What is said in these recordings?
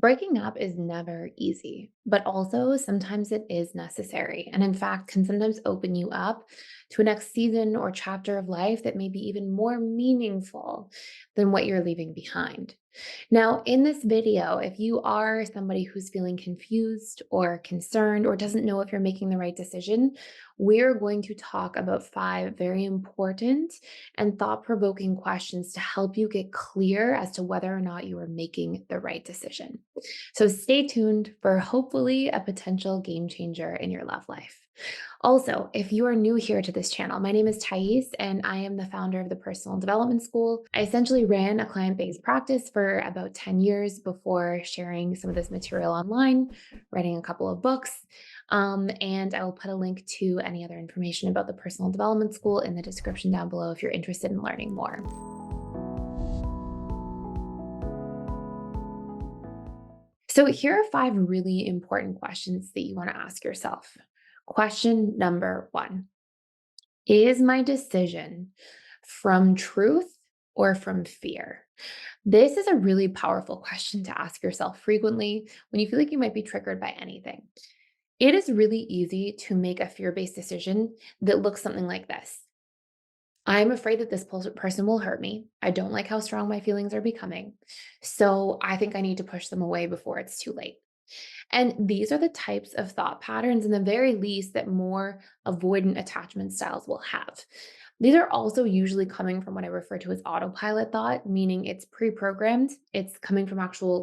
Breaking up is never easy, but also sometimes it is necessary. And in fact, can sometimes open you up to a next season or chapter of life that may be even more meaningful than what you're leaving behind. Now, in this video, if you are somebody who's feeling confused or concerned or doesn't know if you're making the right decision, we're going to talk about five very important and thought provoking questions to help you get clear as to whether or not you are making the right decision. So stay tuned for hopefully a potential game changer in your love life. Also, if you are new here to this channel, my name is Thais and I am the founder of the Personal Development School. I essentially ran a client-based practice for about 10 years before sharing some of this material online, writing a couple of books. And I will put a link to any other information about the Personal Development School in the description down below if you're interested in learning more. So here are five really important questions that you want to ask yourself. Question number one: is my decision from truth or from fear? This is a really powerful question to ask yourself frequently when you feel like you might be triggered by anything. It is really easy to make a fear based decision that looks something like this: I'm afraid that this person will hurt me. I don't like how strong my feelings are becoming. So I think I need to push them away before it's too late. And these are the types of thought patterns, in the very least, that more avoidant attachment styles will have. These are also usually coming from what I refer to as autopilot thought, meaning it's pre programmed. It's coming from actual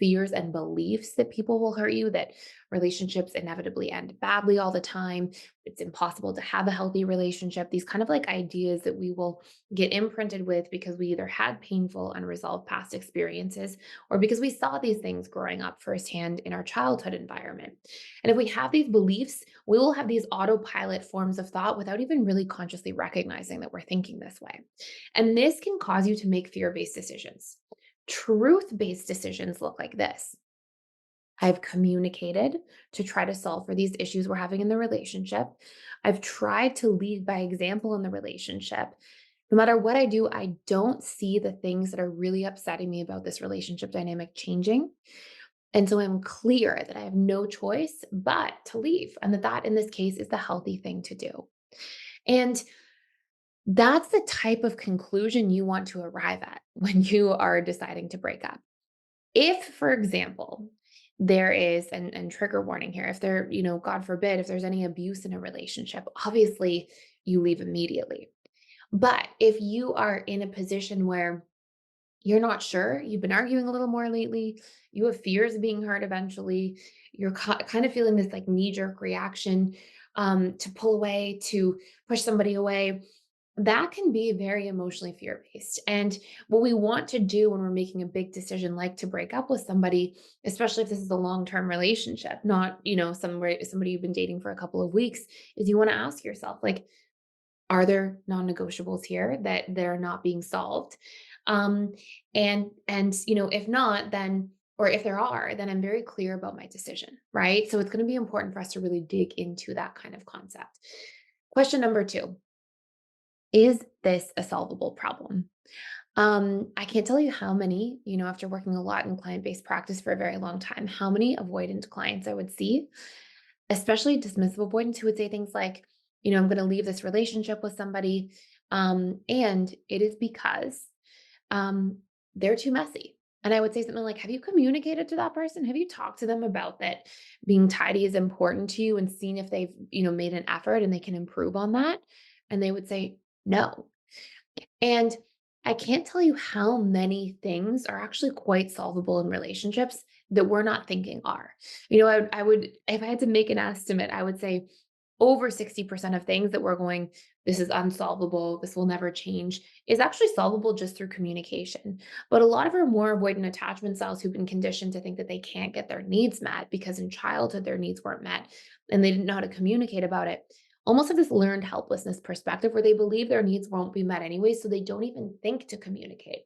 fears and beliefs that people will hurt you, that relationships inevitably end badly all the time. It's impossible to have a healthy relationship. These kind of ideas that we will get imprinted with because we either had painful, unresolved past experiences or because we saw these things growing up firsthand in our childhood environment. And if we have these beliefs, we will have these autopilot forms of thought without even really consciously recognizing that we're thinking this way. And this can cause you to make fear based decisions. Truth based decisions look like this: I've communicated to try to solve for these issues we're having in the relationship. I've tried to lead by example in the relationship. No matter what I do, I don't see the things that are really upsetting me about this relationship dynamic changing. And so I'm clear that I have no choice but to leave, and that in this case is the healthy thing to do. And that's the type of conclusion you want to arrive at when you are deciding to break up. If, for example, there is, and trigger warning here, if there, God forbid, if there's any abuse in a relationship, obviously you leave immediately. But if you are in a position where you're not sure, you've been arguing a little more lately, you have fears of being hurt eventually, you're kind of feeling this knee jerk reaction to pull away, to push somebody away, that can be very emotionally fear based. And what we want to do when we're making a big decision, like to break up with somebody, especially if this is a long term relationship, not, somebody you've been dating for a couple of weeks, is you want to ask yourself, are there non-negotiables here that they're not being solved? Um, and if not, then, or if there are, then I'm very clear about my decision, right? So it's going to be important for us to really dig into that kind of concept. Question number two: is this a solvable problem? I can't tell you how many, after working a lot in client-based practice for a very long time, how many avoidant clients I would see, especially dismissive avoidants, who would say things like, I'm going to leave this relationship with somebody. And it is because um, they're too messy. And I would say something like, have you communicated to that person? Have you talked to them about that being tidy is important to you and seen if they've, made an effort and they can improve on that? And they would say, no. And I can't tell you how many things are actually quite solvable in relationships that we're not thinking are. I would, if I had to make an estimate, I would say over 60% of things that we're going, this is unsolvable, this will never change, is actually solvable just through communication. But a lot of our more avoidant attachment styles, who've been conditioned to think that they can't get their needs met because in childhood their needs weren't met and they didn't know how to communicate about it, almost have this learned helplessness perspective where they believe their needs won't be met anyway, so they don't even think to communicate.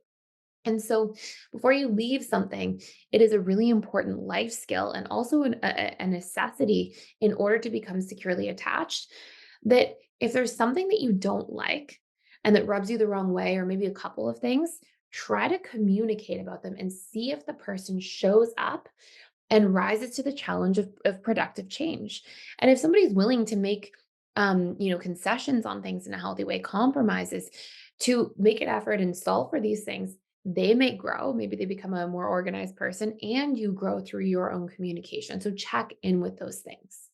And so, before you leave something, it is a really important life skill and also a necessity in order to become securely attached. That if there's something that you don't like and that rubs you the wrong way, or maybe a couple of things, try to communicate about them and see if the person shows up and rises to the challenge of productive change. And if somebody's willing to make concessions on things in a healthy way, compromises to make an effort and solve for these things, they may grow. Maybe they become a more organized person and you grow through your own communication. So check in with those things.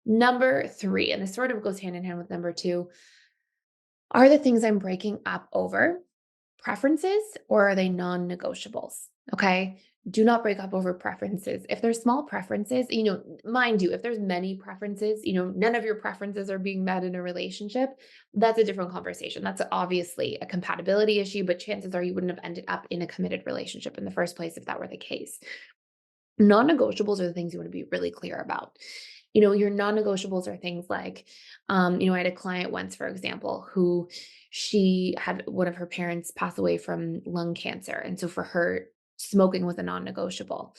Number three, and this sort of goes hand in hand with number two, are the things I'm breaking up over preferences or are they non-negotiables? Okay. Do not break up over preferences. If there's small preferences, mind you, if there's many preferences, none of your preferences are being met in a relationship, that's a different conversation. That's obviously a compatibility issue, but chances are you wouldn't have ended up in a committed relationship in the first place if that were the case. Non-negotiables are the things you want to be really clear about. Your non-negotiables are things like, I had a client once, for example, who she had one of her parents pass away from lung cancer. And so for her, smoking was a non-negotiable.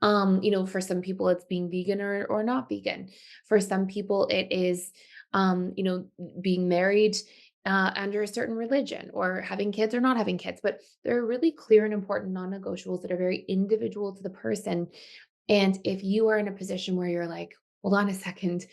For some people, it's being vegan or not vegan. For some people, it is, being married under a certain religion or having kids or not having kids. But there are really clear and important non-negotiables that are very individual to the person. And if you are in a position where you're like, hold on a second,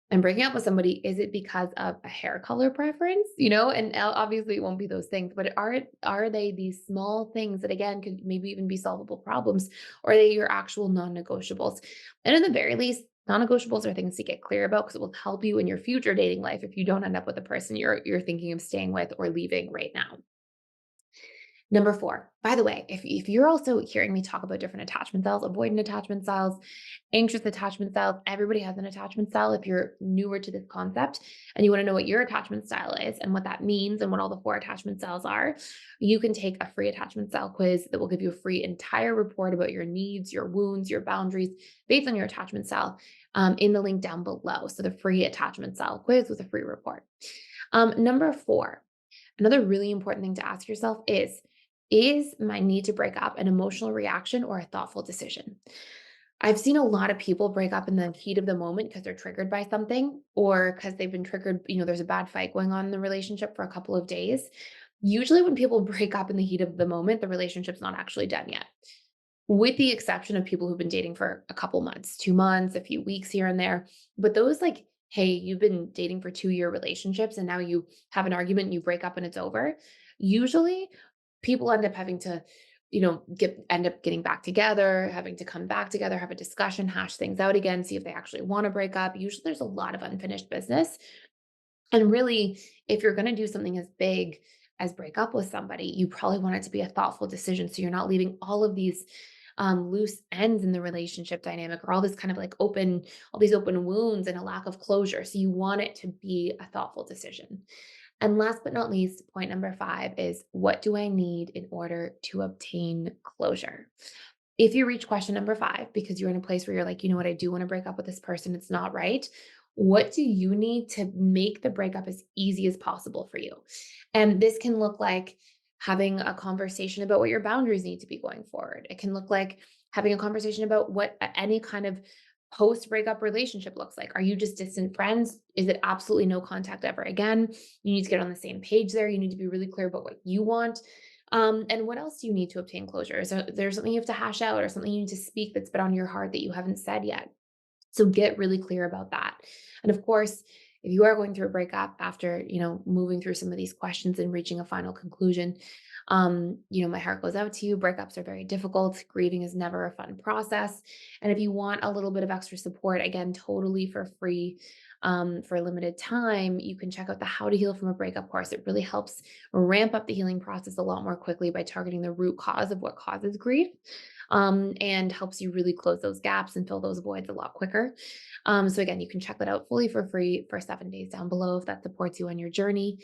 I'm breaking up with somebody, is it because of a hair color preference? And obviously it won't be those things, but are they these small things that again could maybe even be solvable problems, or are they your actual non-negotiables? And in the very least, non-negotiables are things to get clear about because it will help you in your future dating life if you don't end up with a person you're thinking of staying with or leaving right now. Number four, by the way, if you're also hearing me talk about different attachment styles, avoidant attachment styles, anxious attachment styles, everybody has an attachment style. If you're newer to this concept and you want to know what your attachment style is and what that means and what all the four attachment styles are, you can take a free attachment style quiz that will give you a free entire report about your needs, your wounds, your boundaries based on your attachment style in the link down below. So the free attachment style quiz with a free report. Number four, another really important thing to ask yourself is my need to break up an emotional reaction or a thoughtful decision? I've seen a lot of people break up in the heat of the moment because they're triggered by something or because they've been triggered, there's a bad fight going on in the relationship for a couple of days. Usually when people break up in the heat of the moment, the relationship's not actually done yet. With the exception of people who've been dating for a couple months, 2 months, a few weeks here and there. But those like, hey, you've been dating for 2-year relationships and now you have an argument and you break up and it's over. Usually people end up having to, end up getting back together, having to come back together, have a discussion, hash things out again, see if they actually want to break up. Usually there's a lot of unfinished business. And really, if you're going to do something as big as break up with somebody, you probably want it to be a thoughtful decision. So you're not leaving all of these loose ends in the relationship dynamic or all this kind of like all these open wounds and a lack of closure. So you want it to be a thoughtful decision. And last but not least, point number five is what do I need in order to obtain closure? If you reach question number five, because you're in a place where you're like, you know what, I do want to break up with this person, it's not right. What do you need to make the breakup as easy as possible for you? And this can look like having a conversation about what your boundaries need to be going forward. It can look like having a conversation about what any kind of post breakup relationship looks like. Are you just distant friends? Is it absolutely no contact ever again? You need to get on the same page there. You need to be really clear about what you want. And what else do you need to obtain closure? Is there something you have to hash out or something you need to speak that's been on your heart that you haven't said yet? So get really clear about that. And of course, if you are going through a breakup after, moving through some of these questions and reaching a final conclusion, my heart goes out to you. Breakups are very difficult. Grieving is never a fun process. And if you want a little bit of extra support, again, totally for free, for a limited time, you can check out the How to Heal from a Breakup course. It really helps ramp up the healing process a lot more quickly by targeting the root cause of what causes grief, and helps you really close those gaps and fill those voids a lot quicker. So again, you can check that out fully for free for 7 days down below if that supports you on your journey.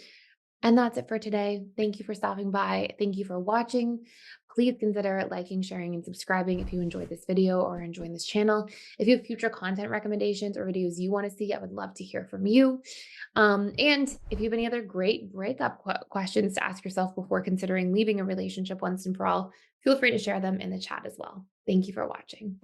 And that's it for today. Thank you for stopping by. Thank you for watching. Please consider liking, sharing, and subscribing if you enjoyed this video or are enjoying this channel. If you have future content recommendations or videos you want to see, I would love to hear from you. And if you have any other great breakup questions to ask yourself before considering leaving a relationship once and for all, feel free to share them in the chat as well. Thank you for watching.